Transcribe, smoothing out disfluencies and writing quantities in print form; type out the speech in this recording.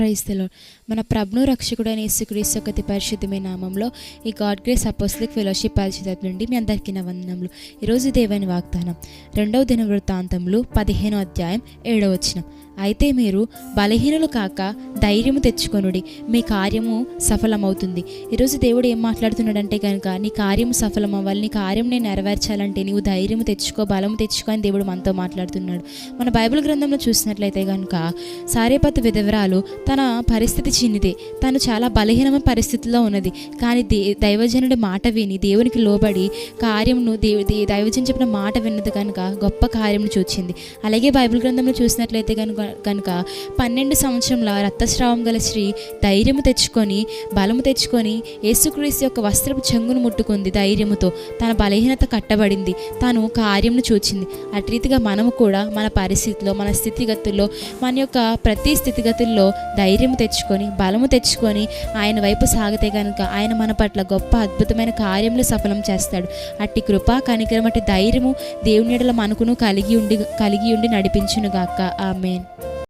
Praise the lord. మన ప్రభును రక్షకుడైన యేసుక్రీస్తు యొక్క అతి పరిశుద్ధమైన నామంలో ఈ గాడ్ గ్రేస్ అపోస్టలిక్ ఫెలోషిప్ పరిచయం నుండి మీ అందరికీ నా వందనములు. ఈరోజు దేవుని వాగ్దానం 2వ దినవృత్తాంతములు 15వ అధ్యాయం 7వ వచనం. అయితే మీరు బలహీనులు కాక ధైర్యము తెచ్చుకొనుడి, మీ కార్యము సఫలమవుతుంది. ఈరోజు దేవుడు ఏం మాట్లాడుతున్నాడంటే కనుక నీ కార్యము సఫలం అవ్వాలి, నీ కార్యం నేను నెరవేర్చాలంటే నీవు ధైర్యము తెచ్చుకో, బలము తెచ్చుకో అని దేవుడు మనతో మాట్లాడుతున్నాడు. మన బైబిల్ గ్రంథంలో చూసినట్లయితే కనుక సారేపతు విధవరాలు తన పరిస్థితి చిన్నదే, తను చాలా బలహీనమైన పరిస్థితిలో ఉన్నది. కానీ దైవజనుడి మాట విని దేవునికి లోబడి కార్యమును దైవజన్ చెప్పిన మాట విన్నది కనుక గొప్ప కార్యమును చూచింది. అలాగే బైబిల్ గ్రంథంలో చూసినట్లయితే కనుక 12 సంవత్సరంలో రక్తస్రావం గల స్త్రీ ధైర్యము తెచ్చుకొని బలము తెచ్చుకొని యేసుక్రీస్తు యొక్క వస్త్రపు చెంగును ముట్టుకుంది. ధైర్యముతో తన బలహీనత కట్టబడింది, తాను కార్యమును చూచింది. అటు రీతిగా మనము కూడా మన పరిస్థితిలో, మన స్థితిగతుల్లో, మన యొక్క ప్రతి స్థితిగతుల్లో ధైర్యము తెచ్చుకొని బలము తెచ్చుకొని ఆయన వైపు సాగితే కనుక ఆయన మన పట్ల గొప్ప అద్భుతమైన కార్యములు సఫలం చేస్తాడు. అట్టి కృప కనికరం, అట్టి ధైర్యము దేవుని యెడల మనకును కలిగి ఉండి నడిపించునుగాక. ఆమేన్.